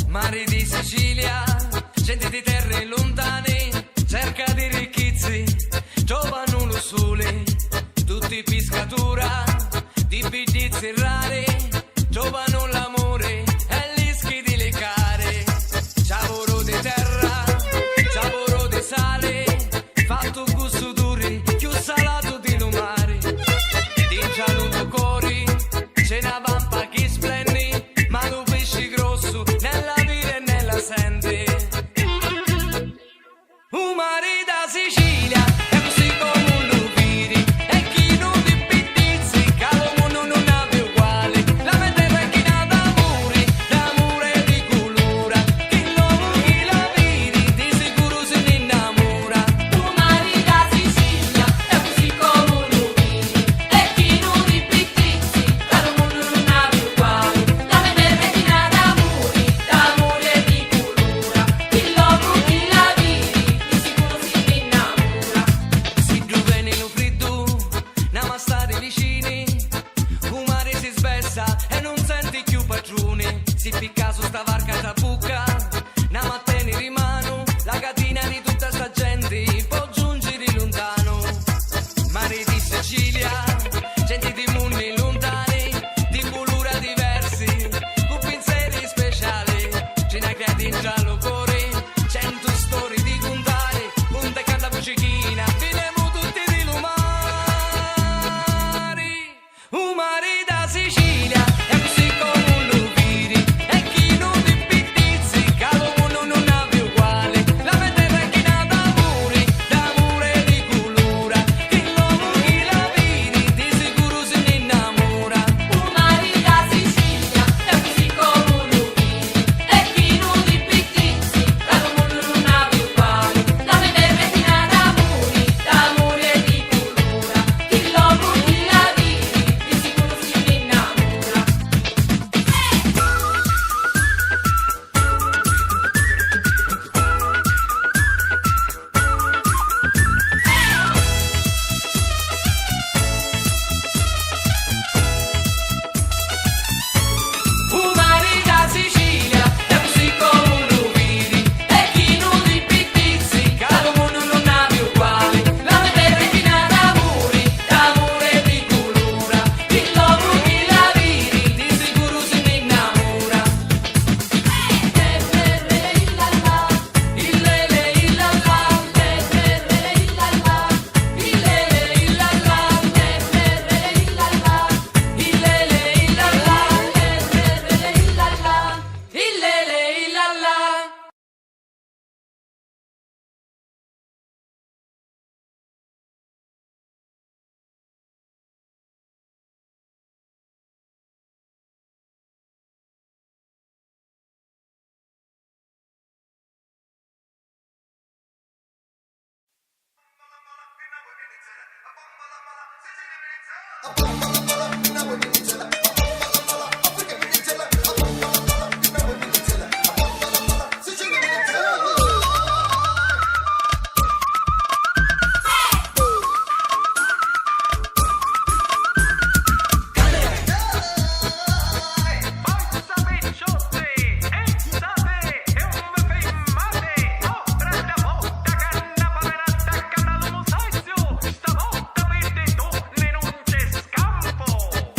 Mari di Sicilia, gente di terre lontane, cerca di ricchezze, trovano lo sole, tutti piscatura, di bellezze rare, trovano l'amore e rischi di lecare. Ciavoro di terra, ciavoro di sale, fatto gusto duri, più salato di lo mare. Di giallo cori, c'è una vampa che splendi, ma lo pesce grosso nella sente. Un mare da Sicilia è così come lo vedi, e chi non ti pizzi, calo mondo non ha più uguale. La mente è china d'amore di colora, chi l'uomo chi la vedi, di sicuro se ne innamora. Un mare da Sicilia è così come lo vedi, e chi non ti pizzi, calo mondo non ha più uguale. La mente è china d'amore di si giove nello freddo, andiamo stare vicini, un mare si sbessa e non senti più padrone, si picca su sta varca da bucca, andiamo a tenere in mano la catena di tutta sta gente, può giungere lontano. Mare di Sicilia, gente di mondi lontani, di colore diversi, con pensieri speciali, ce n'è creati in giallo cuore, 100 storie di contare, punta e canta Puccichina, finiamo tutti di lumari. Un mare da Sicilia è così come lo vedi, e chi non ti pizzi, calo mondo non ha più uguale. La mente è china d'amore di colora, chi l'uomo chi la vedi, di sicuro se ne innamora. Un mare da Sicilia è così come lo vedi, e chi non ti pizzi, calo mondo non ha più uguale. La mente è china d'amore di colora, chi l'uomo chi la vedi, di sicuro se ne innamora. Un mare da Sicilia è così come lo vedi, e chi non ti pizzi, calo mondo non ha più uguale. La mente è china d'amore di colora, chi l'uomo chi la vedi, di sicuro se ne innamora.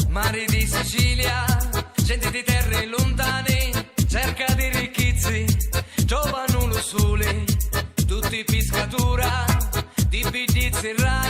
Mari di Sicilia, gente di terre lontane, cerca di ricchezze, trovano lo sole, tutti piscatura, di bellezze rare.